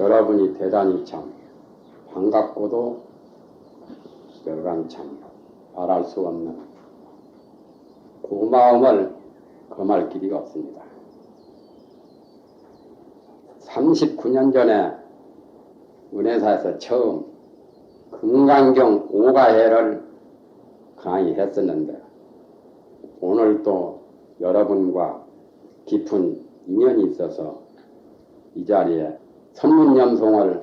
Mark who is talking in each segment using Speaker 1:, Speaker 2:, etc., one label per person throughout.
Speaker 1: 여러분이 대단히 참 반갑고도 여간 참 말할 수 없는 고마움을 금할 길이가 없습니다. 39년 전에 은혜사에서 처음 금강경 오가해를 강의했었는데 오늘 또 여러분과 깊은 인연이 있어서 이 자리에 선문염송을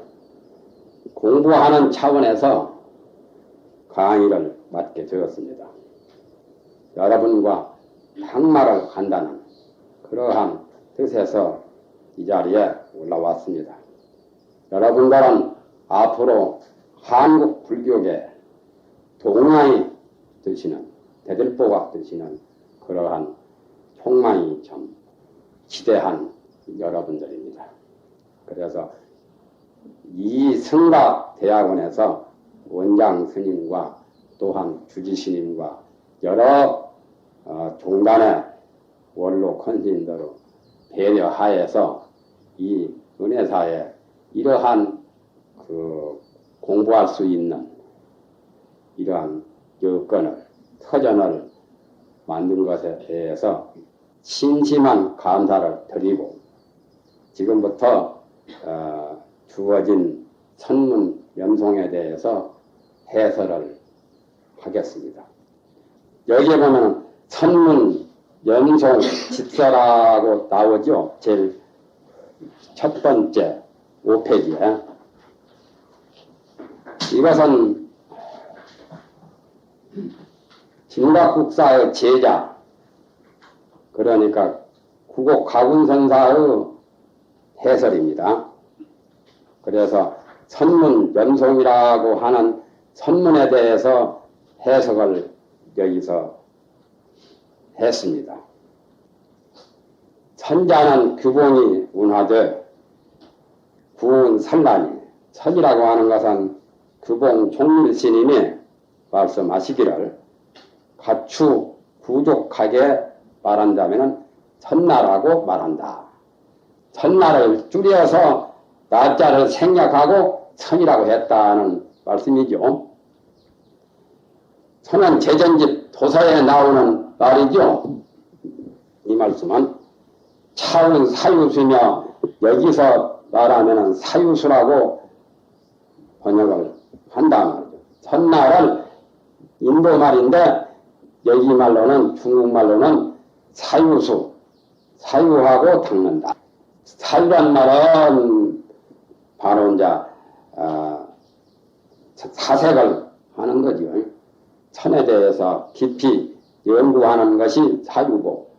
Speaker 1: 공부하는 차원에서 강의를 맡게 되었습니다. 여러분과 항마를 간다는 그러한 뜻에서 이 자리에 올라왔습니다. 여러분들은 앞으로 한국 불교계 동양이 되시는 대들보가 되시는 그러한 폭망이 좀 지대한 여러분들입니다. 그래서 이 성가대학원에서 원장 스님과 또한 주지 스님과 여러 종단의 원로 컨스님들로 배려하에서 이 은혜사에 이러한 공부할 수 있는 이러한 여건을 터전을 만든 것에 대해서 심심한 감사를 드리고 지금부터 주어진 선문 염송에 대해서 해설을 하겠습니다. 여기에 보면 선문 염송 집서라고 나오죠. 제일 첫 번째 5페이지에 이것은 진각국사의 제자 그러니까 구곡 가군선사의 해설입니다. 그래서 선문 염송이라고 하는 선문에 대해서 해석을 여기서 했습니다. 선자는 규봉이 운하되 구운 산란이 선이라고 하는 것은 규봉 총밀스님이 말씀하시기를 가추 부족하게 말한다면 선나라고 말한다. 선나를 줄여서 나자를 생략하고 선이라고 했다는 말씀이죠. 선은 제전집 도서에 나오는 말이죠. 이 말씀은 차은 사유수며 여기서 말하면 사유수라고 번역을 한다 말이죠. 선나를 인도 말인데 여기 말로는 중국말로는 사유수, 사유하고 닦는다. 사유란 말은 바로 이제 사색을 하는 거죠. 천에 대해서 깊이 연구하는 것이 사유고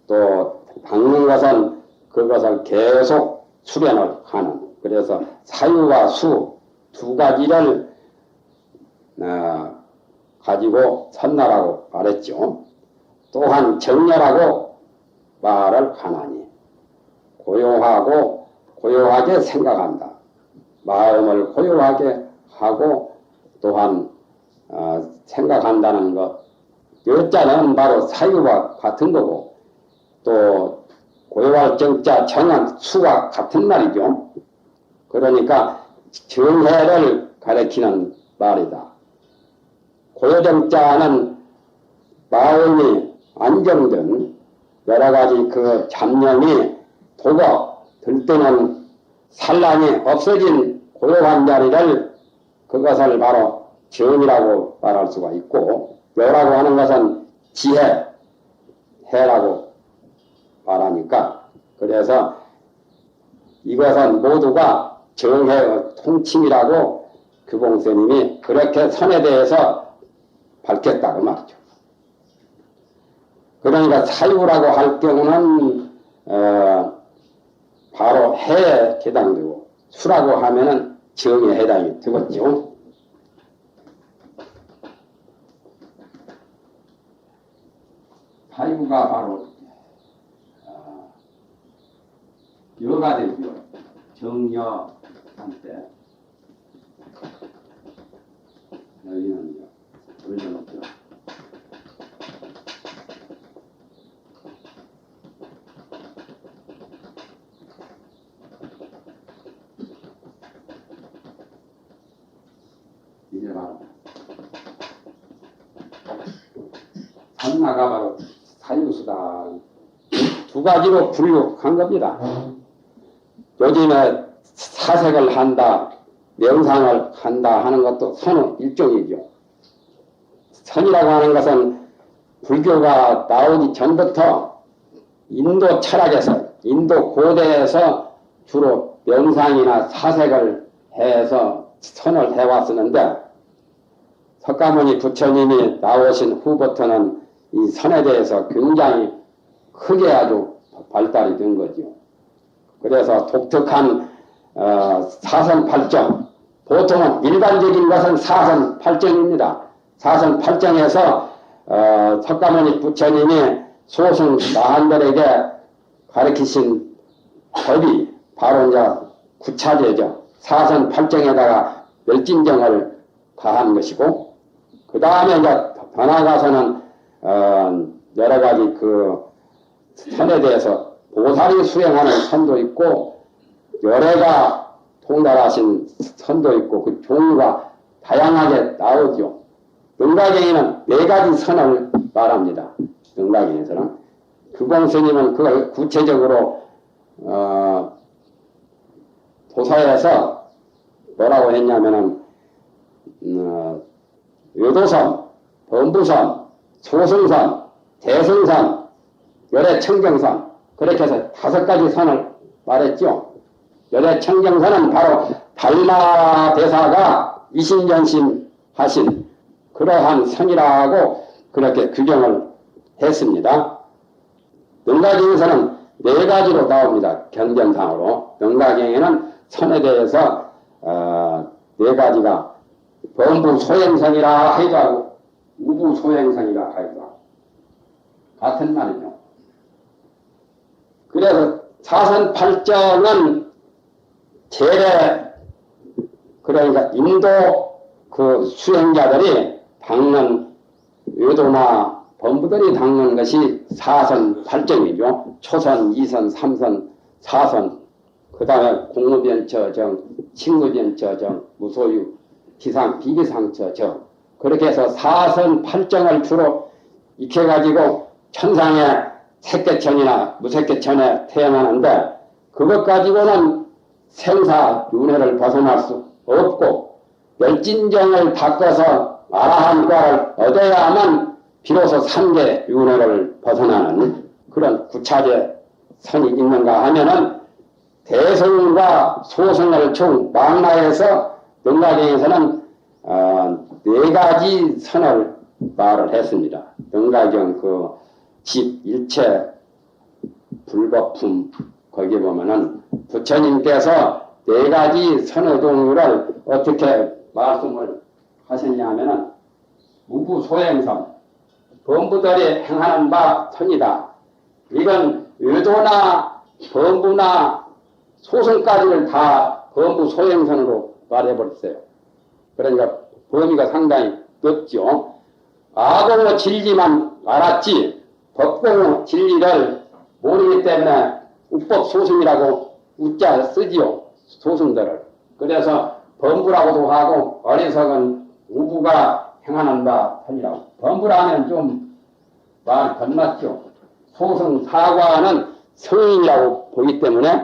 Speaker 1: 또 닦는 것은 그것을 계속 수련을 하는 그래서 사유와 수 두 가지를 가지고 선나라고 말했죠. 또한 정렬하고 말을 하나니 고요하고 고요하게 생각한다. 마음을 고요하게 하고 또한 생각한다는 것. 여자는 바로 사유와 같은 거고 또 고요할 정자 정한 수와 같은 말이죠. 그러니까 정해를 가리키는 말이다. 고요정자는 마음이 안정된 여러 가지 그 잡념이 도가 들뜨는 산란이 없어진 고요한 자리를 그것을 바로 정이라고 말할 수가 있고 여라고 하는 것은 지혜, 해라고 말하니까 그래서 이것은 모두가 정해의 통칭이라고 규봉스님이 그렇게 선에 대해서 밝혔다고 말이죠. 그러니까 사유라고 할 경우는 바로 해에 해당되고 수라고 하면은 정에 해당이 되겠죠. 사유가 바로 여가 되죠. 정여 한때 여기는 올려놓죠. 하나가 바로 사유수다. 두 가지로 분류한 겁니다. 요즘에 사색을 한다, 명상을 한다 하는 것도 선의 일종이죠. 선이라고 하는 것은 불교가 나오기 전부터 인도 철학에서, 인도 고대에서 주로 명상이나 사색을 해서 선을 해왔었는데, 석가모니 부처님이 나오신 후부터는 이 선에 대해서 굉장히 크게 아주 발달이 된 거죠. 그래서 독특한 사선팔정, 보통은 일반적인 것은 사선팔정입니다. 사선팔정에서 석가모니 부처님이 소승 나한들에게 가르치신 법이 바로 이제 구차제죠. 사선팔정에다가 멸진정을 다한 것이고, 그 다음에 이제 더 나아가서는 여러 가지 그 선에 대해서 보살이 수행하는 선도 있고, 열애가 통달하신 선도 있고, 그 종류가 다양하게 나오죠. 능가경에는 네 가지 선을 말합니다. 능가경에서는. 규공스님은 그걸 구체적으로 도사에서 뭐라고 했냐면은 요도선, 범부선, 소승선, 대승선, 열애청정선, 그렇게 해서 5가지 선을 말했죠. 열애청정선은 바로 달마대사가 이심전심 그러한 선이라고 그렇게 규정을 했습니다. 능가경에서는 4가지로 나옵니다. 견견상으로. 능가경에는 선에 대해서 4가지가 범부소행선이라 하기도 하고 우부소행선이라 하기도 하고 같은 말이죠. 그래서 사선팔정은 제례, 그러니까 인도 그 수행자들이 닦는 외도나 범부들이 닦는 것이 사선팔정이죠. 초선, 2선, 3선, 4선, 그 다음에 공무변처정, 친구변처정, 무소유, 기상, 비기상처정, 그렇게 해서 사선팔정을 주로 익혀가지고 천상의 색계천이나 무색계천에 태어나는데, 그것 가지고는 생사윤회를 벗어날 수 없고, 멸진정을 닦아서 아라한과를 얻어야만 비로소 삼계윤회를 벗어나는 그런 구차제 선이 있는가 하면은, 대성과 소성을 총 망라해서 능가경에서는 4가지 선을 말을 했습니다. 능가경 그 집 일체 불법품 거기 보면은 부처님께서 4가지 선의 종류를 어떻게 말씀을 하셨냐 하면은, 무부소행선, 범부들이 행하는 바 선이다. 이건 의도나 범부나 소승까지를 다 범부소행선으로 말해버렸어요. 그러니까 범위가 상당히 넓죠. 아공의 진리만 알았지 법공의 진리를 모르기 때문에 우법소승이라고 우자 쓰지요. 소승들을. 그래서 범부라고도 하고, 어리석은 우부가 행하는 바 선이라고. 범부라면 좀 말이 건맞죠. 소승 사과는 성인이라고 보기 때문에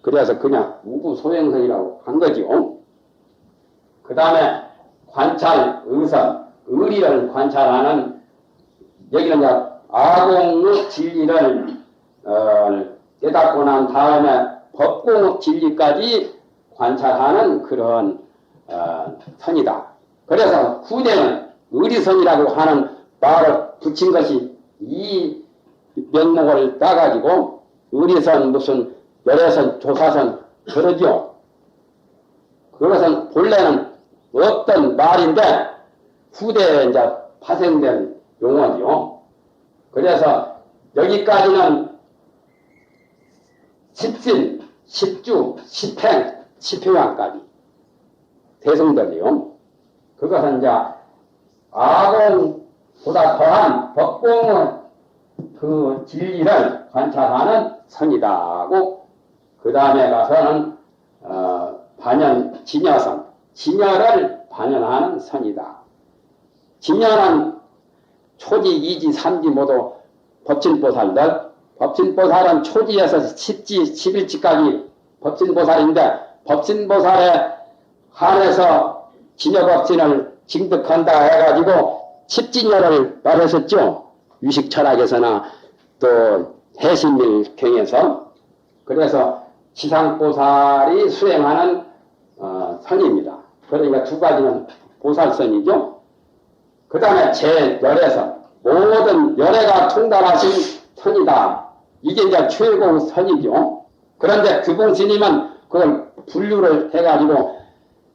Speaker 1: 그래서 그냥 우부소행성이라고 한 거지요. 그 다음에 관찰, 의선, 의리를 관찰하는, 여기는 이제 아공의 진리를 깨닫고 난 다음에 법공의 진리까지 관찰하는 그런 선이다. 그래서 후대는 의리선이라고 하는 말을 붙인 것이 이 면목을 따가지고 의리선 무슨 열애선, 조사선 그러죠. 그것은 본래는 없던 말인데 후대에 이제 파생된 용어죠. 그래서 여기까지는 십신, 십주, 십행, 십회왕까지 대승들이요. 그것은 이제 아공보다 더한 법공의 그 진리를 관찰하는 선이다고, 그 다음에 가서는 반연, 진여선, 진여를 반연하는 선이다. 진여는 초지, 이지, 삼지 모두 법진보살들. 법진보살은 초지에서 10지, 11지까지 법진보살인데 법진보살에 한해서 진여법진을 징득한다 해가지고 10진여를 말하셨죠. 유식철학에서나 또 해신밀경에서. 그래서 지상보살이 수행하는 선입니다. 그러니까 두 가지는 보살선이죠. 그 다음에 제 열애선. 모든 열애가 통달하신 선이다. 이게 이제 최고 선이죠. 그런데 규봉스님은 그걸 분류를 해가지고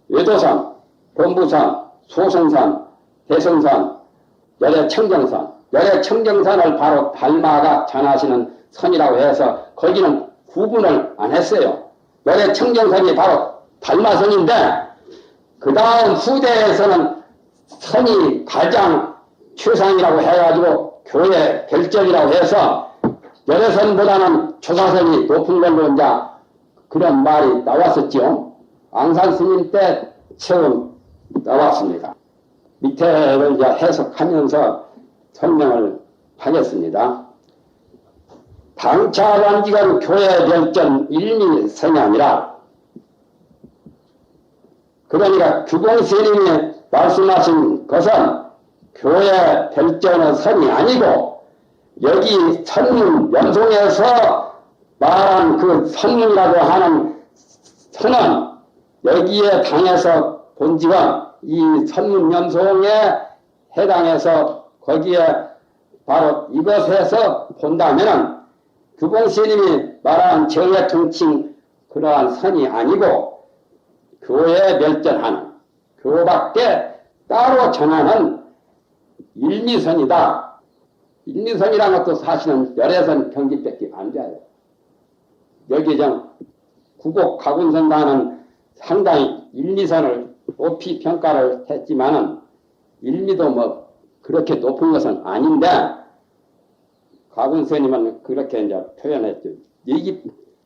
Speaker 1: 외도선, 범부선, 소승선, 대승선, 열애청정선, 열애청정선을 바로 달마가 전하시는 선이라고 해서 거기는 구분을 안 했어요. 열애청정선이 바로 달마선인데 그 다음 후대에서는 선이 가장 최상이라고 해가지고 교회 별전이라고 해서 열애선보다는 조사선이 높은 걸로 이제 그런 말이 나왔었죠. 앙산 스님 때 처음 나왔습니다. 밑에를 이제 해석하면서 설명을 하겠습니다. 당차관직은 교회 별전 일미선이 아니라, 그러니까 규봉스님이 말씀하신 것은 교회 별전의 선이 아니고 여기 선문 연송에서 말한 그 선문이라고 하는 선은 여기에 당해서 본직은 이 선문 연송에 해당해서 거기에 바로 이것에서 본다면은 규봉스님이 말한 정예통칭 그러한 선이 아니고 교회에 멸전하는 교밖에 따로 전하는 일미선이다. 일미선이라는 것도 사실은 열애선 경지밖에 안 돼요. 여기 좀 구곡 가군선단은 상당히 일미선을 높이 평가를 했지만은 일미도 뭐 그렇게 높은 것은 아닌데 가군스님은 그렇게 이제 표현했죠.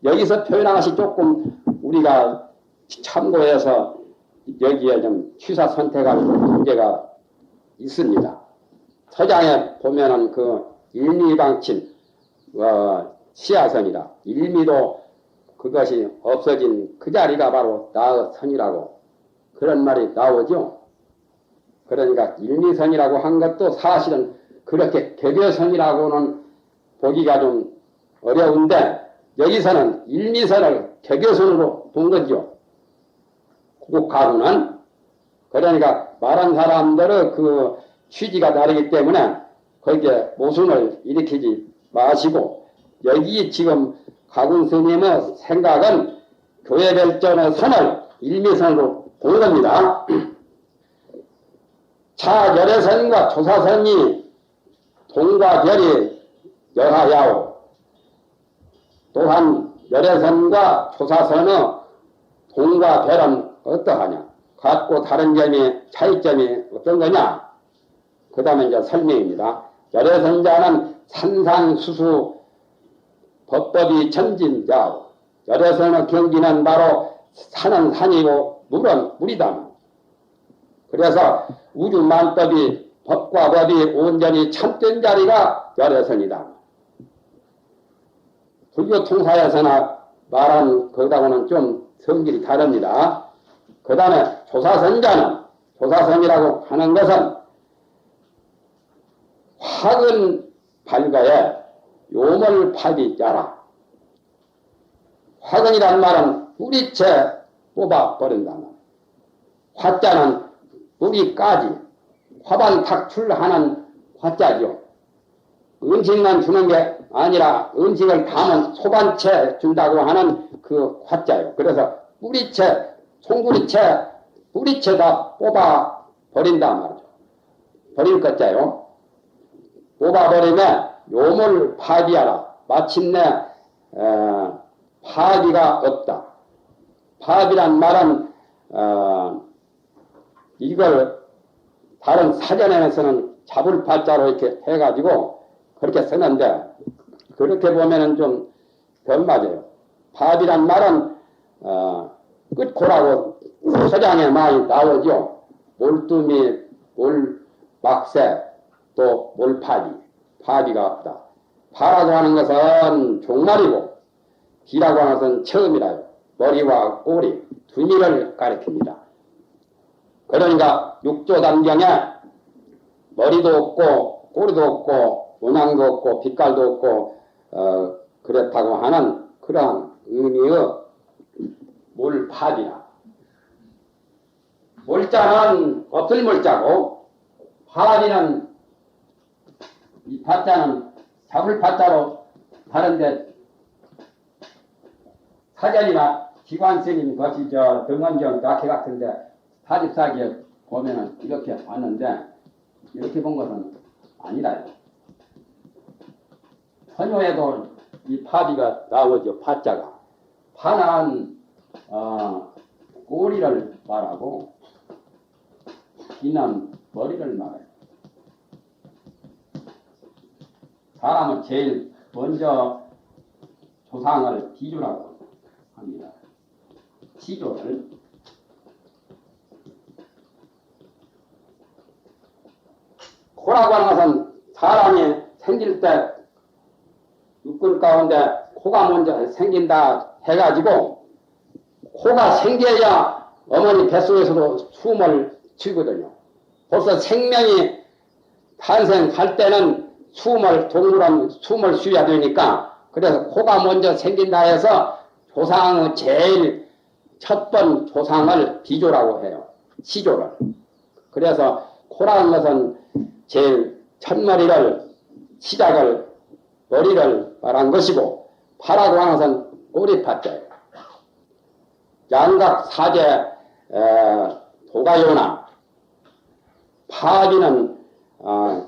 Speaker 1: 여기서 표현한 것이 조금 우리가 참고해서 여기에 좀 취사 선택할 문제가 있습니다. 서장에 보면은 그 일미방침 시야선이라 일미도 그것이 없어진 그 자리가 바로 나선이라고 그런 말이 나오죠. 그러니까 일미선이라고 한 것도 사실은 그렇게 개교선이라고는 보기가 좀 어려운데 여기서는 일미선을 개교선으로 본 거죠. 국가구는. 그러니까 말한 사람들의 그 취지가 다르기 때문에 거기에 모순을 일으키지 마시고 여기 지금 가군 스님의 생각은 교회 별전의 선을 일미선으로 본 겁니다. 자, 열애선과 조사선이 동과 별이 여하야오. 또한 열애선과 조사선의 동과 별은 어떠하냐? 같고 다른 점이 차이점이 어떤 거냐? 그 다음에 이제 설명입니다. 열애선자는 산산수수 법법이 천진자오. 열애선의 경지는 바로 산은 산이고 물은 물이다. 그래서 우주만법이 법과 법이 온전히 참된 자리가 열애선이다. 불교 통사에서나 말한 것하고는 좀 성질이 다릅니다. 그 다음에 조사선자는 조사선이라고 하는 것은 화근 발가에 요물파비자라. 화근이란 말은 뿌리채 뽑아버린다. 화자는 뿌리까지 화반 탁출하는 화자죠. 음식만 주는 게 아니라 음식을 담은 소반채 준다고 하는 그 화자요. 그래서 뿌리채, 송뿌리채, 뿌리채 다 뽑아 버린다 말이죠. 버릴 것자요. 뽑아 버리면 요물 파비하라. 마침내 파비가 없다. 파비란 말은 이걸 다른 사전에서는 잡을 파자로 이렇게 해가지고 그렇게 쓰는데 그렇게 보면은 좀 덜 맞아요. 파비란 말은 끝고라고 서장에 많이 나오죠. 몰두미, 몰막새, 또 몰파비, 파비가 없다. 파라고 하는 것은 종말이고 비라고 하는 것은 처음이라요. 머리와 꼬리, 두미를 가리킵니다. 그러니까 육조단경에 머리도 없고 꼬리도 없고 모양도 없고 빛깔도 없고 그렇다고 하는 그러한 의미의 몰파비라. 몰자는 없을 몰자고 파비는 이 파자는 잡을 파자로 다른데 사전이나 기관스님 것이 저 등원경 낙해 같은데 사집사기에 보면은 이렇게 봤는데 이렇게 본 것은 아니라요. 선효에도 이 파비가 나오죠. 파자가. 파는 꼬리를 말하고 비는 머리를 말해요. 사람은 제일 먼저 조상을 비주라고 합니다. 시조를. 코라고 하는 것은 사람이 생길 때 육군 가운데 코가 먼저 생긴다 해가지고 코가 생겨야 어머니 뱃속에서도 숨을 쉬거든요. 벌써 생명이 탄생할 때는 동물은 숨을 쉬어야 되니까 그래서 코가 먼저 생긴다 해서 조상의 제일 첫 번 조상을 비조라고 해요. 시조를. 그래서 코라는 것은 제일 첫머리를 시작을 머리를 말한 것이고 파라고 하는 것은 꼬리파자예요. 양각 사제 도가요나 파비는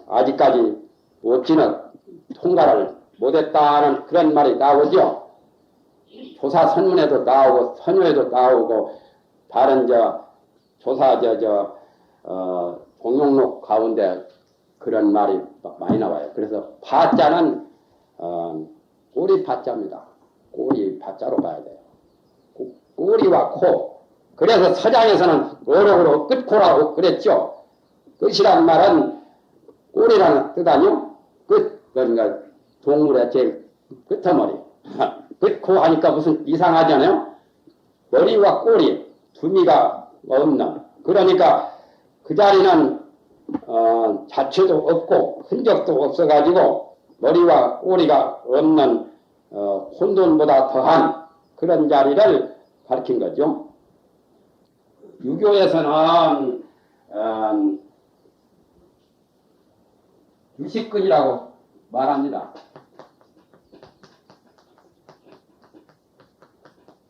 Speaker 1: 아직까지 어찌나 통과를 못했다는 그런 말이 나오죠. 조사 선문에도 나오고 선유에도 나오고 다른 조사 공룡록 가운데 그런 말이 많이 나와요. 그래서 파자는 꼬리 파자입니다. 꼬리 파자로 봐야 돼요. 꼬리와 코. 그래서 서장에서는 어록으로 끝코라고 그랬죠. 끝이란 말은 꼬리라는 뜻 아니요? 끝. 그러니까 동물의 제일 끝머리. 끝코 하니까 무슨 이상하잖아요? 머리와 꼬리, 두미가 없는. 그러니까 그 자리는 자체도 없고 흔적도 없어가지고 머리와 꼬리가 없는 혼돈보다 더한 그런 자리를 가리킨 거죠. 유교에서는 유식근이라고 말합니다.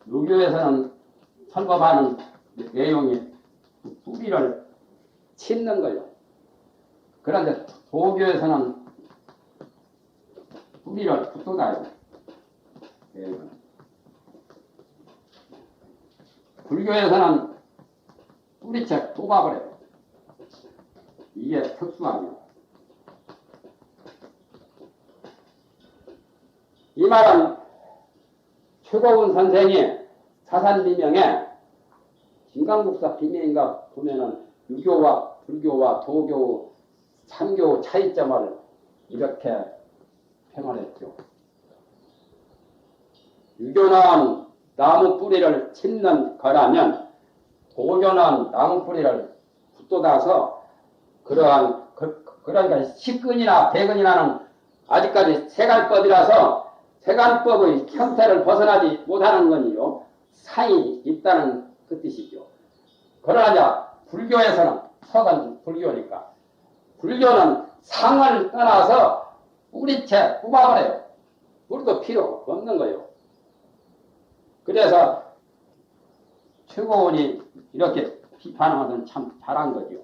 Speaker 1: 유교에서는 설법하는 내용이 뿌리를 칩는 거예요. 그런데 도교에서는 뿌리를 붓도다요. 불교에서는 뿌리채 뽑아버려요. 이게 특수하죠. 이 말은 최고훈 선생이 사산비명에 김강국사 비명인가 보면은 유교와 불교와 도교, 참교 차이점을 이렇게 평언했죠. 유교는 나무 뿌리를 칩는 거라면 도교는 나무 뿌리를 붓돋아서 그러니까 식근이나 백근이라는 아직까지 세간법이라서 세간법의 형태를 벗어나지 못하는 건요. 상이 있다는 그 뜻이죠. 그러나 불교에서는 서간 불교니까 불교는 상을 떠나서 뿌리채 뽑아버려요. 뿌리도 필요 없는 거예요. 그래서 최고원이 이렇게 비판하는 것은 참 잘한 거죠.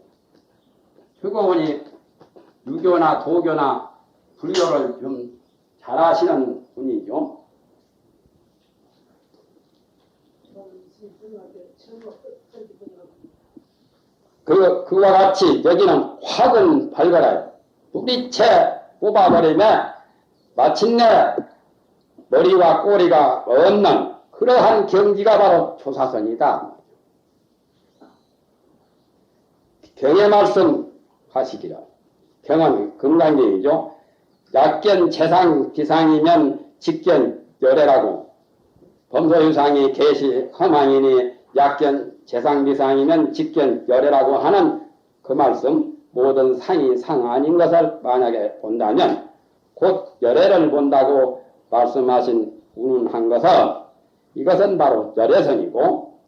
Speaker 1: 최고원이 유교나 도교나 불교를 좀 잘하시는 분이죠. 그와 같이 여기는 확은 발견해요. 뿌리채 뽑아버리면 마침내 머리와 꼬리가 없는 그러한 경지가 바로 조사선이다. 경의 말씀 하시기라. 경은 금강경이죠. 약견 재상 비상이면 직견 열애라고 범소유상이 계시 허망이니 약견 재상 비상이면 직견 열애라고 하는 그 말씀 모든 상이 상 아닌 것을 만약에 본다면 곧 열애를 본다고 말씀하신 운운한 것은 이것은 바로 열애선이고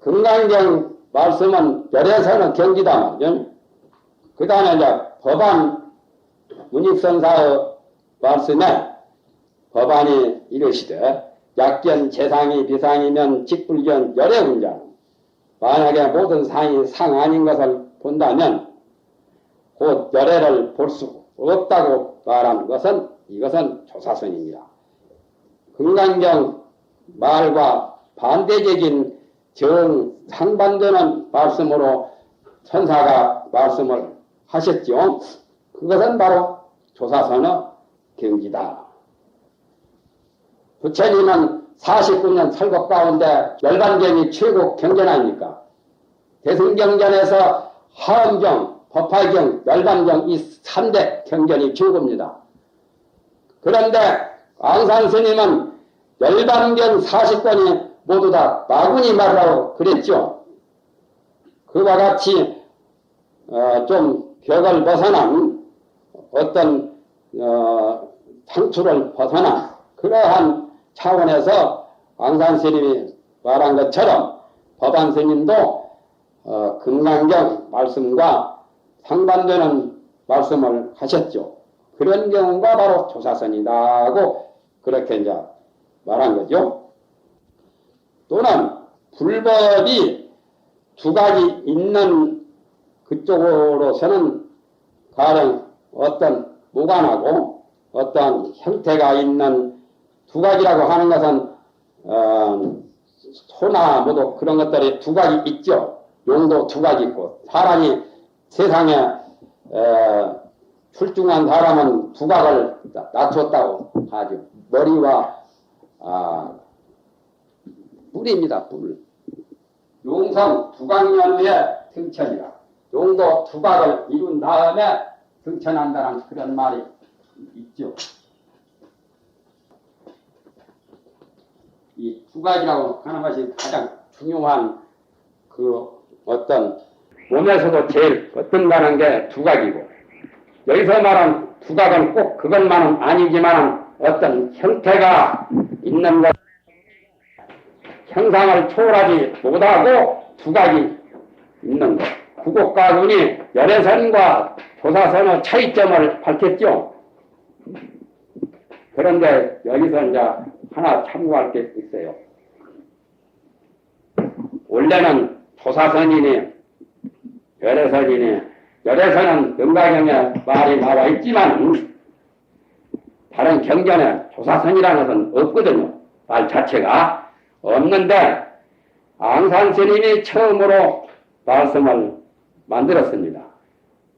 Speaker 1: 금강경 말씀은 열애선은 경기다 말이죠. 그 다음에 이제 법안 문익선사의 말씀에 법안이 이르시되 약견 재상이 비상이면 직불견 열애군자 만약에 모든 상이 상 아닌 것을 본다면 곧 열애를 볼 수 없다고 말하는 것은 이것은 조사선입니다. 금강경 말과 반대적인 정상반되는 말씀으로 천사가 말씀을 하셨죠. 그것은 바로 조사선의 경지다. 부처님은 49년 설법 가운데 열반경이 최고 경전 아닙니까? 대승경전에서 하엄경, 법화경, 열반경 이 3대 경전이 최고입니다. 그런데 앙산스님은 열반경 40권이 모두 다 마구니 말이라고 그랬죠. 그와 같이 좀 벽을 벗어난 어떤 상추를 벗어난 그러한 차원에서 앙산스님이 말한 것처럼 법안스님도 금강경 말씀과 상반되는 말씀을 하셨죠. 그런 경우가 바로 조사선이다고 그렇게 이제 말한 거죠. 또는 불법이 두 가지 있는 그쪽으로서는 가령 어떤 무관하고 어떤 형태가 있는 두 가지라고 하는 것은 소나 뭐도 그런 것들이 두 가지 있죠. 용도 두 가지 있고 사람이 세상에 출중한 사람은 두각을 낮췄다고 하죠. 머리와 뿔입니다. 뿔. 용성 두각연후의 등천이라. 용도 두각을 이룬 다음에 등천한다는 그런 말이 있죠. 이 두각이라고 하는 것이 가장 중요한 그 어떤 몸에서도 제일 어떤가는 게 두각이고 여기서 말한 두각은 꼭 그것만은 아니지만 어떤 형태가 있는 것 형상을 초월하지 못하고 두각이 있는 것. 구곡가군이 열애선과 조사선의 차이점을 밝혔죠. 그런데 여기서 이제 하나 참고할 게 있어요. 원래는 조사선이니 열애선이니 열애선은 명가경에 말이 나와 있지만 다른 경전에 조사선이라는 것은 없거든요. 말 자체가 없는데 앙산스님이 처음으로 말씀을 만들었습니다.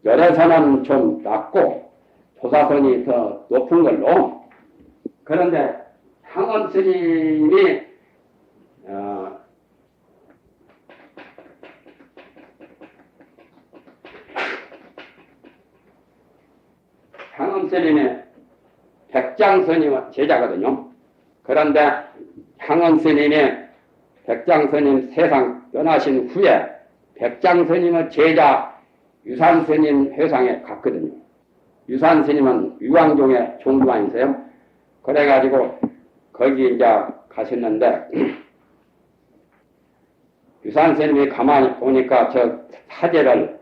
Speaker 1: 열애선은 좀 낮고 조사선이 더 높은 걸로. 그런데 향원스님이 향원스님의 백장스님의 제자거든요. 그런데 향원스님이 백장스님 세상 떠나신 후에 백장스님의 제자 유산스님 회상에 갔거든요. 유산스님은 유황종의 종주관이세요. 그래가지고 거기 이제 가셨는데 유산스님이 가만히 보니까 저 사제를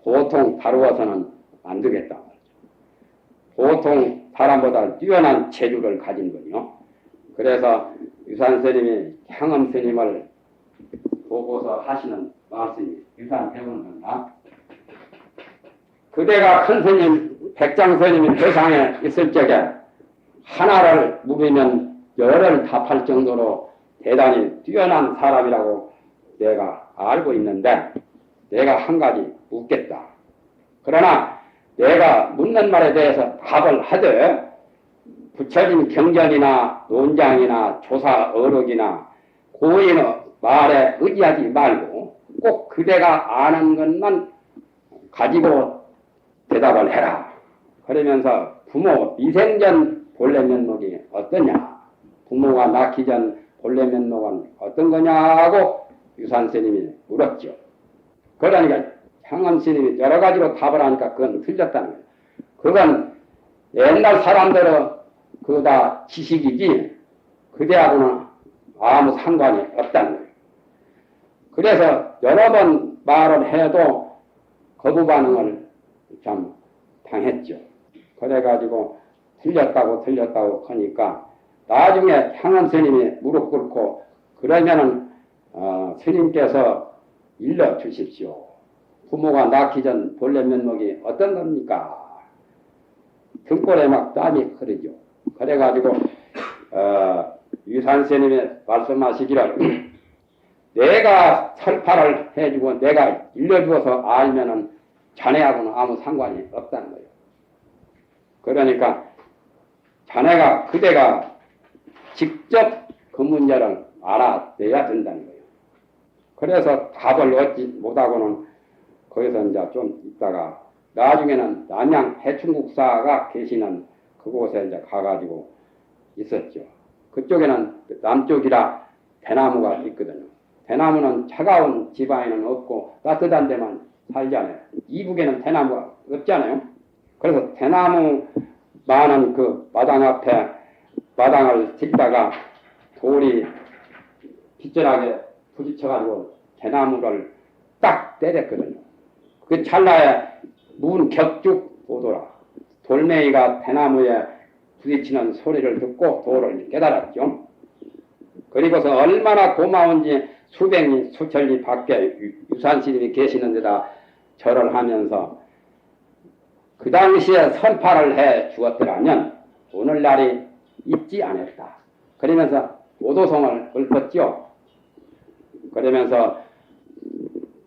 Speaker 1: 보통 다루어서는 안 되겠다. 보통 사람보다 뛰어난 재주를 가진 분이요. 그래서 유산스님이 향엄스님을 보고서 하시는 말씀이 유산대원인가 그대가 큰 스님 백장스님이 회상에 있을 적에 하나를 물으면 열을 답할 정도로 대단히 뛰어난 사람이라고 내가 알고 있는데 내가 한 가지 묻겠다. 그러나 내가 묻는 말에 대해서 답을 하되 부처님 경전이나 논장이나 조사 어록이나 고인의 말에 의지하지 말고 꼭 그대가 아는 것만 가지고 대답을 해라. 그러면서 부모 미생전 본래 면목이 어떠냐, 부모가 낳기 전 본래 면목은 어떤 거냐고 유산 스님이 물었죠. 그러니까 향암 스님이 여러 가지로 답을 하니까 그건 틀렸다는 거예요. 그건 옛날 사람들은 그거 다 지식이지 그대하고는 아무 상관이 없다는 거예요. 그래서 여러 번 말을 해도 거부 반응을 참 당했죠. 그래가지고 틀렸다고 하니까 나중에 향암 스님이 무릎 꿇고 그러면은 스님께서 일러 주십시오. 부모가 낳기 전 본래 면목이 어떤 겁니까? 등골에 막 땀이 흐르죠. 그래가지고 유산 스님이 말씀하시기를 내가 설파를 해주고 내가 일러주어서 알면은 자네하고는 아무 상관이 없다는 거예요. 그러니까 자네가 그대가 직접 그 문제를 알아내야 된다는 거예요. 그래서 답을 얻지 못하고는 거기서 이제 좀 있다가 나중에는 남양 해충국사가 계시는 그곳에 이제 가가지고 있었죠. 그쪽에는 남쪽이라 대나무가 있거든요. 대나무는 차가운 지방에는 없고 따뜻한 데만 살잖아요. 이북에는 대나무가 없잖아요. 그래서 대나무 많은 그 마당 앞에 마당을 짓다가 돌이 빗절하게 부딪혀가지고 대나무를 딱 때렸거든요. 그 찰나에 문 격죽 오더라. 돌멩이가 대나무에 부딪히는 소리를 듣고 도를 깨달았죠. 그리고서 얼마나 고마운지 수백리 수천리 밖에 유산스님이 계시는 데다 절을 하면서 그 당시에 선파를 해 주었더라면 오늘날이 있지 않았다. 그러면서 오도성을 읊었죠. 그러면서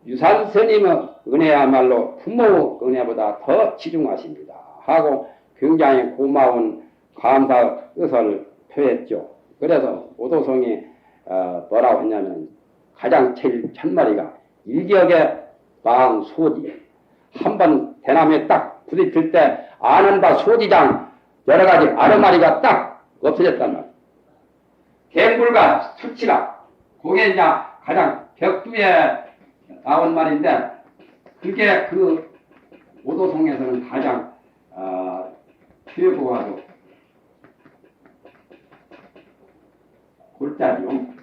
Speaker 1: 유산스님의 은혜야말로 부모 은혜보다 더 치중하십니다 하고 굉장히 고마운 감사 의사를 표했죠. 그래서 오도성이 뭐라고 했냐면 가장 제일 첫마디가 일격의 망소지. 한번 대나무에 딱 부딪힐 때 아는 바 소지장 여러 가지 아르마리가 딱 없어졌단 말이에요. 갬불과 수치라 그게 이제 가장 격두에 나온 말인데 그게 그 오도성에서는 가장 최고하고 골자리요.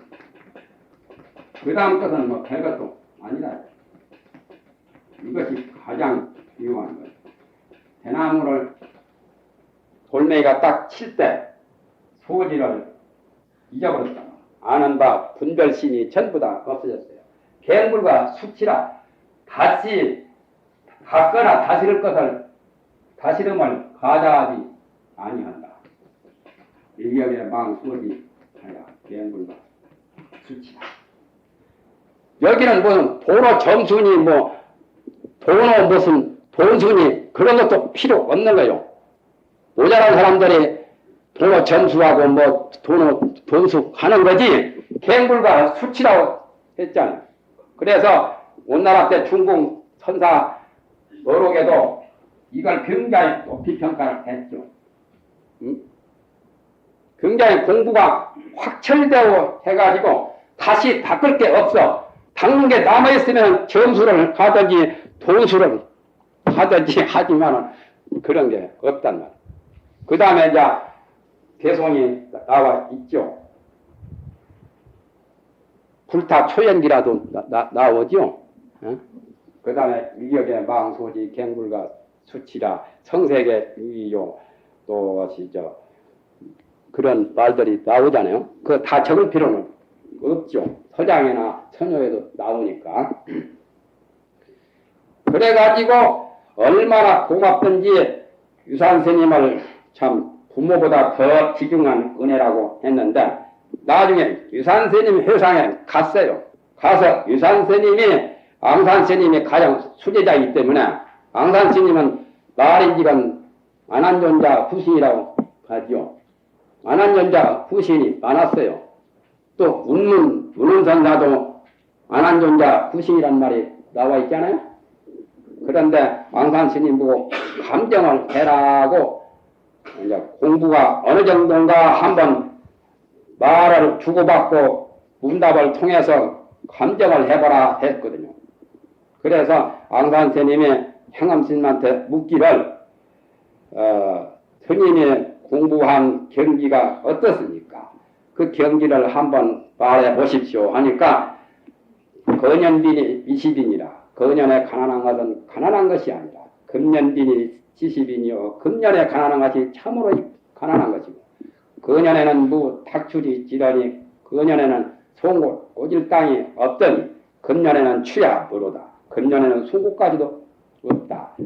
Speaker 1: 그 다음 것은 뭐 별것도 아니라 이것이 가장 중요한 거예요. 대나무를 돌멩이가 딱 칠 때 소지를 잊어버렸다. 아는 바 분별심이 전부 다 없어졌어요. 갬불과 수치라 다시 갖거나 다스릴 것을 다스림을 가자하지 아니한다. 일격의 망소지 하야 갬불과 수치라. 여기는 무슨 도로 점순이 뭐 도로 무슨 돈순이 그런 것도 필요 없는 거예요. 모자란 사람들이 도로 점수하고 뭐 돈수 하는 거지 갱불과 수치라고 했잖아요. 그래서 온나라 때 중국 선사 어록에도 이걸 굉장히 높이 평가를 했죠. 굉장히 공부가 확철되어 해가지고 다시 바꿀 게 없어. 닦는 게 남아있으면 점수를 하든지 돈수를 하든지 하지만은 그런 게 없단 말이에요. 그 다음에 이제 개송이 나와 있죠. 불타 초연기라도 나오죠. 어? 그 다음에 위격의 망소지 갱불과 수치라 성색의 유의요 또 그런 말들이 나오잖아요. 그거 다 적을 필요는 없죠. 서장이나 선효에도 나오니까. 그래가지고 얼마나 고맙던지 유산스님을 참 부모보다 더 귀중한 은혜라고 했는데 나중에 유산스님 회상에 갔어요. 가서 유산스님이 앙산스님이 가장 수제자이기 때문에 앙산스님은 나린지간 안한존자 후신이라고 하죠. 안한존자 후신이 많았어요. 또 운문선사도 안한존자 후신이란 말이 나와 있잖아요. 그런데 왕산 스님 보고 감정을 해라고 이제 공부가 어느 정도인가 한번 말을 주고받고 문답을 통해서 감정을 해보라 했거든요. 그래서 왕산 스님이 향암 스님한테 묻기를 스님이 공부한 경기가 어떻습니까? 그 경기를 한번 말해 보십시오 하니까 거년빈이 20인이라 거년에 가난한 것은 가난한 것이 아니라 금년빈이 70인이요 금년에 가난한 것이 참으로 가난한 것이고 거년에는 닭줄이 지라니 거년에는 송곳 오질 땅이 없더니 금년에는 추야부로다 금년에는 송곳까지도 없다.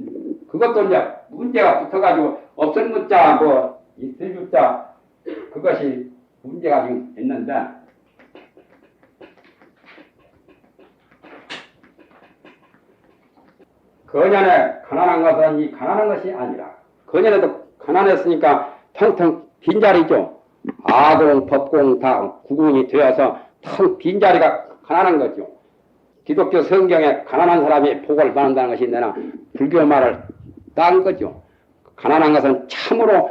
Speaker 1: 그것도 이제 문제가 붙어가지고 없을 문자 있을 문자 그것이 문제가 지금 있는데 거년에 가난한 것은 이 가난한 것이 아니라 거년에도 가난했으니까 텅텅 빈자리죠. 아공, 법공 다 구공이 되어서 텅 빈자리가 가난한 거죠. 기독교 성경에 가난한 사람이 복을 받는다는 것이 있느나 불교 말을 딴 거죠. 가난한 것은 참으로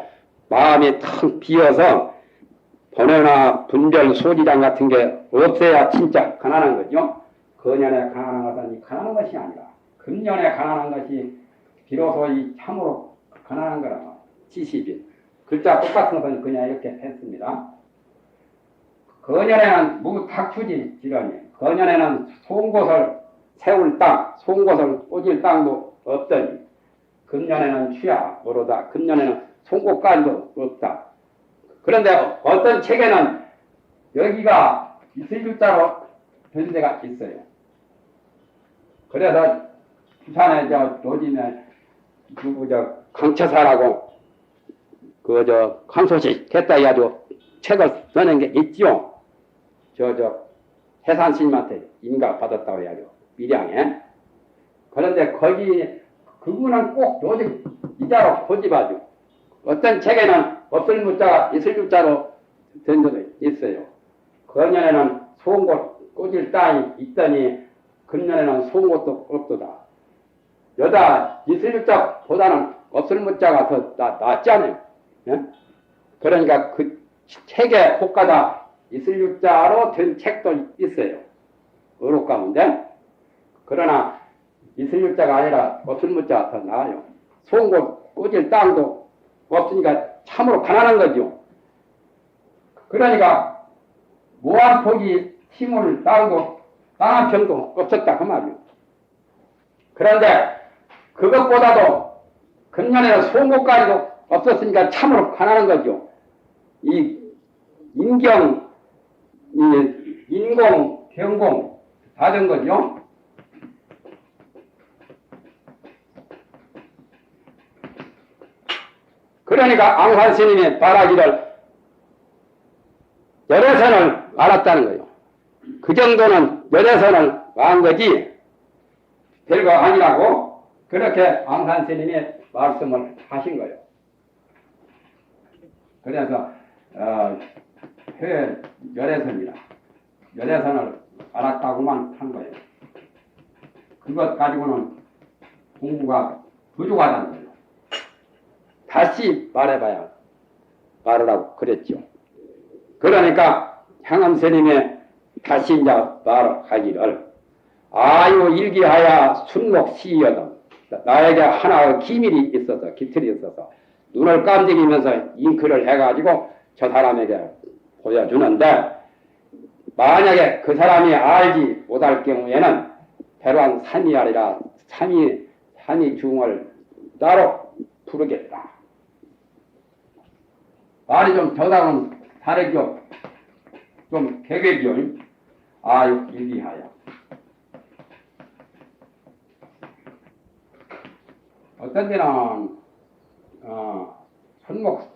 Speaker 1: 마음이 텅 비어서 번뇌나 분별, 소지장 같은 게 없어야 진짜 가난한 거죠. 거년에 가난한 것은 이 가난한 것이 아니라 금년에 가난한 것이 비로소 이 참으로 가난한 거라. 70인. 글자 똑같은 것은 그냥 이렇게 했습니다. 거년에는 무탁추지 지러니 거년에는 송곳을 세울 땅, 송곳을 꽂을 땅도 없더니 금년에는 취야 모르다. 금년에는 송곳간도 없다. 그런데 어떤 책에는 여기가 이슬줄자로 된 데가 있어요. 그래서 부산에 노진에 강처사라고 강소식 했다 해가지고 책을 써낸 게 있죠. 해산 스님한테 인가 받았다고 해야죠. 밀양에. 그런데 거기 그분은 꼭 요즘 이자로 고집하죠. 어떤 책에는 없을 문자가 있을 문자로 된 데도 있어요. 거년에는 송곳 꽂을 땅이 있더니 금년에는 송곳도 없도다. 여다 있을 문자보다는 없을 문자가 더 낫잖아요. 예? 그러니까 그 책에 혹가다 있을 문자로 된 책도 있어요. 어록 가운데. 그러나 있을 문자가 아니라 없을 문자가 더 나아요. 송곳 꽂을 땅도 없으니까 참으로 가난한 거죠. 그러니까 무한포기 힘을 땅도 땅 한 평도 없었다 그 말이요. 그런데 그것보다도 금년에는 송곳까지도 없었으니까 참으로 가난한 거죠. 이 인경, 인공, 경공 다 된 거죠. 그러니까 앙산 스님이 말하기를 열애선을 알았다는 거예요. 그 정도는 열애선을 한 거지 별거 아니라고 그렇게 앙산 스님이 말씀을 하신 거예요. 그래서 열애선이라 열애선을 알았다고만 한 거예요. 그것 가지고는 공부가 부족하다는 거예요. 다시 말해봐야 말하라고 그랬죠. 그러니까 향암 스님이 다시 이제 말하기를 아유 일기하야 순목 시여든 나에게 하나의 기밀이 있어서 기틀이 있어서 눈을 깜짝이면서 잉크를 해가지고 저 사람에게 보여주는데 만약에 그 사람이 알지 못할 경우에는 배로한 삼이 아니라 삼이 중을 따로 부르겠다. 말이 좀 저당은 다르죠. 좀 개개죠. 아유 일기하여. 어떤 데는 손목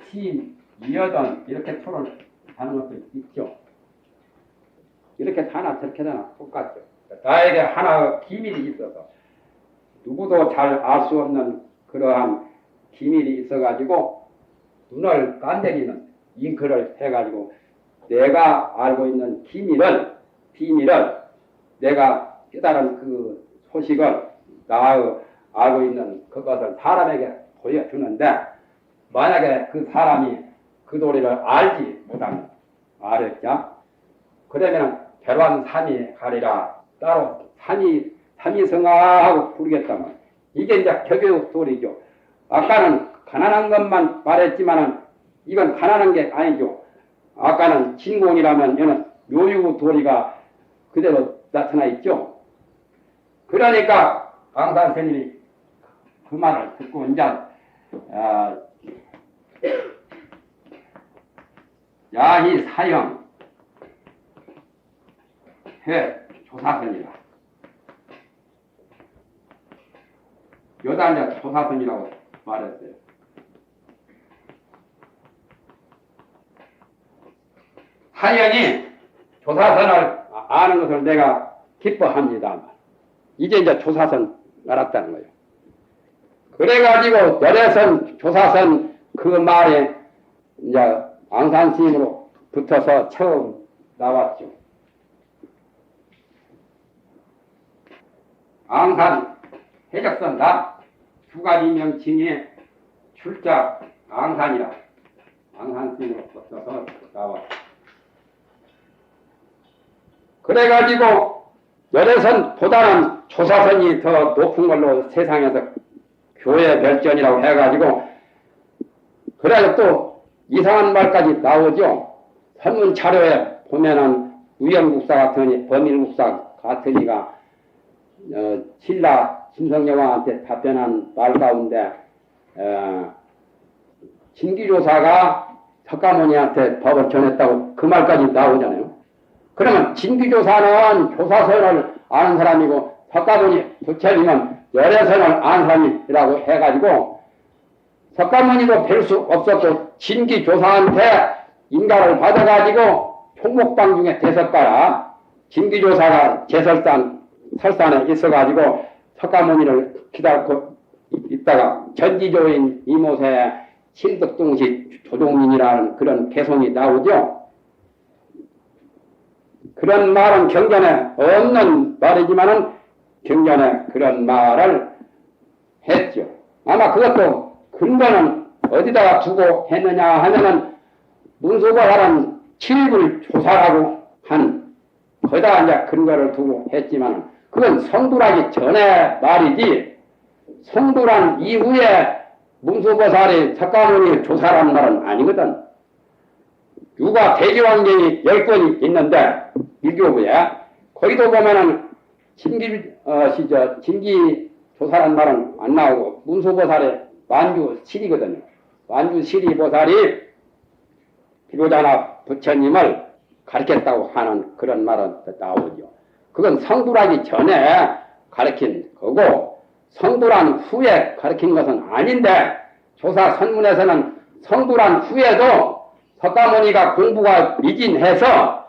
Speaker 1: 시 이어던 이렇게 토를 하는 것도 있죠. 이렇게 다나 저렇게 다나 똑같죠. 나에게 하나 기밀이 있어서 누구도 잘 알 수 없는 그러한 기밀이 있어가지고 눈을 깐대기는 잉크를 해가지고 내가 알고 있는 비밀을 내가 깨달은 그 소식을 나 알고 있는 그것을 사람에게 보여주는데 만약에 그 사람이 그 도리를 알지 못하면 알았냐? 그러면 결완삼이 가리라 따로 삼위성하고 부르겠다면 이게 이제 격의 도리죠. 아까는 가난한 것만 말했지만은 이건 가난한 게 아니죠. 아까는 진공이라면 이는 묘유 도리가 그대로 나타나 있죠. 그러니까 앙산 스님이 그 말을 듣고 이제 야히 사형 해 조사선이라. 여자 이제 조사선이라고 말했어요. 사형이 조사선을 아는 것을 내가 기뻐합니다. 이제 조사선 알았다는 거예요. 그래가지고 열애선 조사선 그 말에 이제 앙산 스님으로 붙어서 처음 나왔죠. 앙산 해적선다 두 가지 명칭이 출자 앙산이라 앙산 스님으로 붙어서 나왔죠. 그래가지고 열애선보다는 조사선이 더 높은 걸로 세상에서 교회 별전이라고 해가지고 그래서 또 이상한 말까지 나오죠. 선문 자료에 보면은 우영국사 같으니 범일국사 같으니가 신라 심성여왕한테 답변한 말 가운데 진기조사가 석가모니한테 법을 전했다고 그 말까지 나오잖아요. 그러면 진기조사는 조사선을 아는 사람이고 석가모니 부처님은 열애선을 아는 사람이라고 해가지고 석가모니도 뵐 수 없었고 진기조사한테 인가를 받아가지고 총목방 중에 대석가라 진기조사가 설산에 있어가지고 석가모니를 기다리고 있다가 전지조인 이모세의 신덕동시 조종인이라는 그런 개성이 나오죠. 그런 말은 경전에 없는 말이지만은 경전에 그런 말을 했죠. 아마 그것도 근거는 어디다가 두고 했느냐 하면은 문수보살은 칠불 조사라고 한 거기다 이제 근거를 두고 했지만 그건 성불하기 전에 말이지 성불한 이후에 문수보살이 석가모니 조사라는 말은 아니거든. 유가 대지환경이 10권이 있는데 일교부에 거기도 보면은 진기 조사란 말은 안 나오고 문수보살의 완주실이거든요. 완주실이 보살이 비로자나 부처님을 가르쳤다고 하는 그런 말은 나오죠. 그건 성불하기 전에 가르친 거고 성불한 후에 가르친 것은 아닌데 조사 선문에서는 성불한 후에도 석가모니가 공부가 미진해서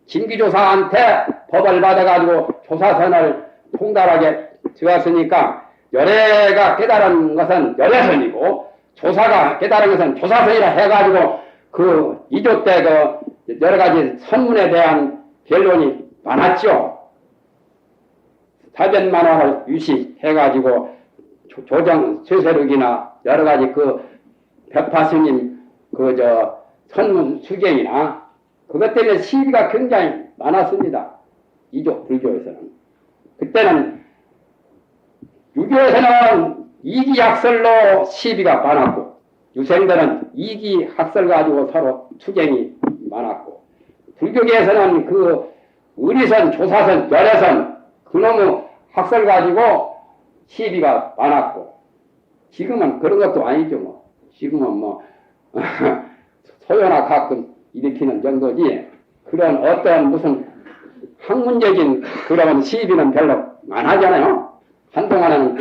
Speaker 1: 진기조사한테 법을 받아가지고 조사선을 통달하게 되었으니까 열애가 깨달은 것은 열애선이고 조사가 깨달은 것은 조사선이라 해가지고 그 이조 때 그 여러 가지 선문에 대한 변론이 많았죠. 사변만화를 유시해가지고 조정 쇠세륵이나 여러 가지 그 백파스님 선문 수경이나 그것 때문에 시비가 굉장히 많았습니다. 이조 불교에서는. 그때는 유교에서는 이기학설로 시비가 많았고 유생들은 이기학설 가지고 서로 투쟁이 많았고 불교계에서는 그 의리선, 조사선, 열애선 그놈의 학설 가지고 시비가 많았고 지금은 그런 것도 아니죠. 뭐. 지금은 뭐 소요나 가끔 일으키는 정도지 그런 어떤 무슨 학문적인 그런 시비는 별로 안 하잖아요. 한동안에는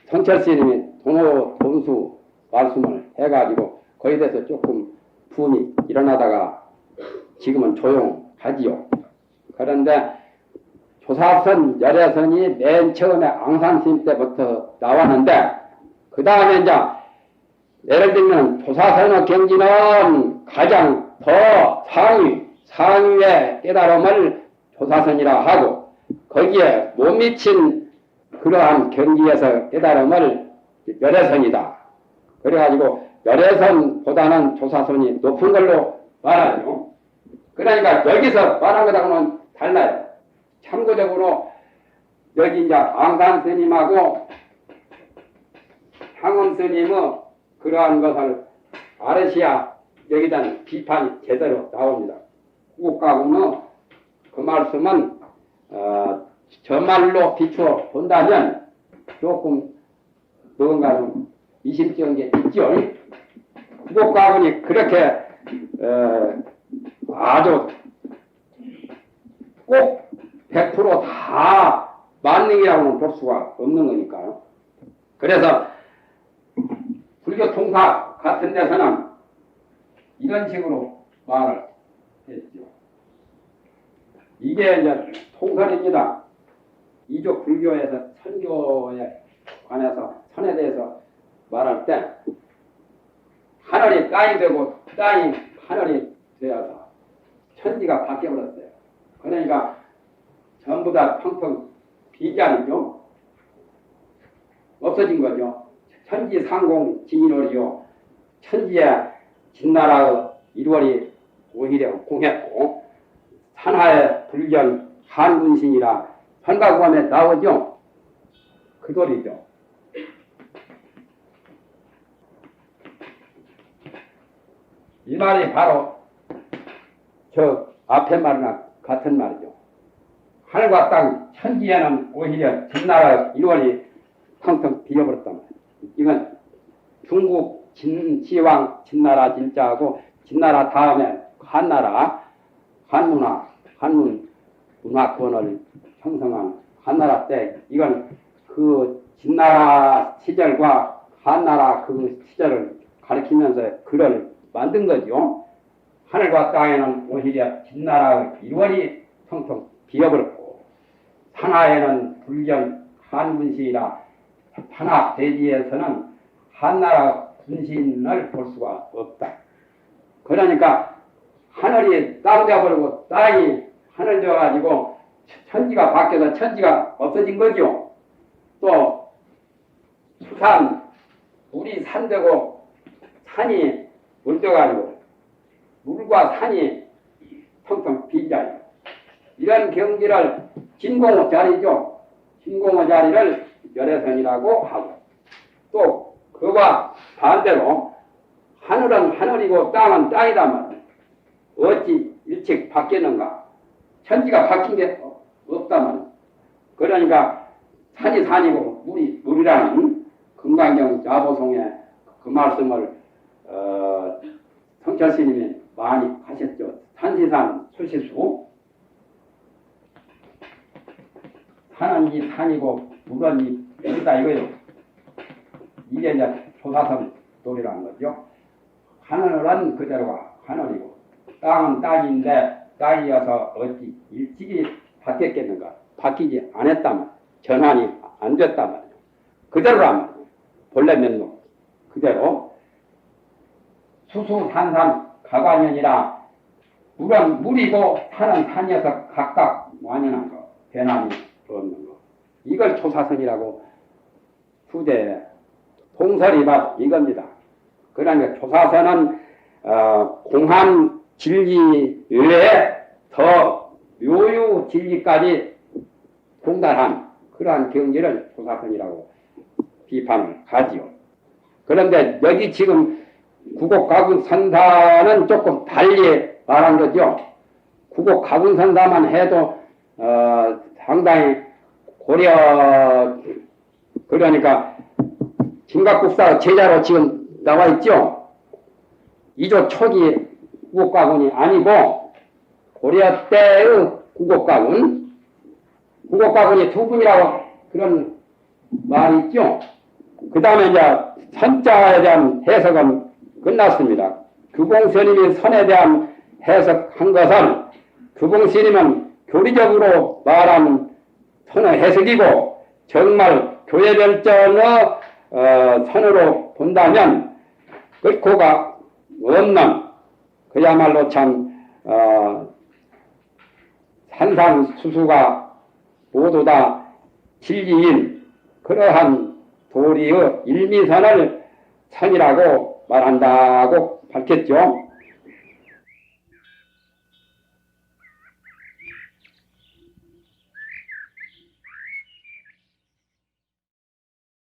Speaker 1: 성철스님이 동수 말씀을 해가지고 거기에 대해서 조금 붐이 일어나다가 지금은 조용하지요. 그런데 조사선, 열애선이 맨 처음에 앙산스님 때부터 나왔는데 그 다음에 이제 예를 들면 조사선의 경지는 가장 더 상위의 깨달음을 조사선이라 하고 거기에 못 미친 그러한 경지에서 깨달음을 열애선이다. 그래가지고 열애선보다는 조사선이 높은 걸로 말하죠. 그러니까 여기서 말한 것하고는 달라요. 참고적으로 여기 이제 앙산 스님하고 향음 스님의 그러한 것을 아르시아 여기다는 비판이 제대로 나옵니다. 국가군의 그 말씀은 저 말로 비추어 본다면 조금 뭔가 좀 미심쩍은 게 있죠. 국가군이 그렇게 아주 꼭 100%다 만능이라고는 볼 수가 없는 거니까요. 그래서 불교 통사 같은 데서는 이런 식으로 말을 했죠. 이게 이제 통설입니다. 이쪽 불교에서 선교에 관해서 선에 대해서 말할 때 하늘이 땅이 되고 땅이 하늘이 되어서 천지가 바뀌어버렸어요. 그러니까 전부 다 텅텅 비자리죠. 없어진 거죠. 천지상공 진인월이요. 천지의 진나라의 일월이 오히려 공했고 산하의 불견 한군신이라 현가구함에 나오죠. 그 돌이죠. 이 말이 바로 저 앞에 말이나 같은 말이죠. 하늘과 땅 천지에는 오히려 진나라 일원이 텅텅 비어버렸단 말이에요. 이건 중국 진시황 진나라 진짜하고 진나라 다음에 한나라 한문 문화권을 형성한 한나라 때 이건 그 진나라 시절과 한나라 그 시절을 가리키면서 글을 만든 거죠. 하늘과 땅에는 오히려 진나라의 일원이 텅텅 비어버렸고 산하에는 불견 한군신이라 한하 대지에서는 한나라 군신을 볼 수가 없다. 그러니까 하늘이 땅 되어버리고 땅이 하늘 되어가지고 천지가 바뀌어서 천지가 없어진 거죠. 또 수산 물이 산되고 산이 물되어가지고 물과 산이 텅텅 빈 자리. 이런 경지를 진공의 자리죠. 진공의 자리를 열애선이라고 하고 또 그와 반대로 하늘은 하늘이고 땅은 땅이란 말이에요. 어찌 일찍 바뀌었는가? 천지가 바뀐 게 없단 말이에요. 그러니까 산이 산이고 물이 물이라는 금강경 야보송의 그 말씀을 성철 스님이 많이 하셨죠. 산시산 수시수 산은 이 산이고 물은 이 물이다 이거예요. 이게 이제 조사선 돌이라는 거죠. 하늘은 그대로가 하늘이고 땅은 땅인데 땅이어서 어찌 일찍이 바뀌었겠는가? 바뀌지 않았다면 전환이 안 됐다면 그대로란 말이에요. 본래 면목 그대로 수수산산 가관연이라 물은 물이고 산은 산이어서 각각 완연한 거 변함이 없는 거 이걸 조사선이라고 후대에 통설이 바로 이겁니다. 그러니까 조사선은 공한 진리 외에 더 묘유 진리까지 공달한 그러한 경지를 조사선이라고 비판을 하지요. 그런데 여기 지금 구곡가군선사는 조금 달리 말한 거죠. 구곡가군선사만 해도 상당히 고려 그러니까 진각국사 제자로 지금 나와 있죠. 이조 초기 구곡가군이 아니고 고려 때의 구곡가군이 두 분이라고 그런 말이 있죠. 그 다음에 이제 선자에 대한 해석은 끝났습니다. 규봉스님이 선에 대한 해석한 것은 규봉스님은 교리적으로 말한 선의 해석이고 정말 교회별전의 선으로 본다면 끝고가 없는 그야말로 참 산산수수가 모두 다 진리인 그러한 도리의 일미선을 선이라고 말한다고 밝혔죠.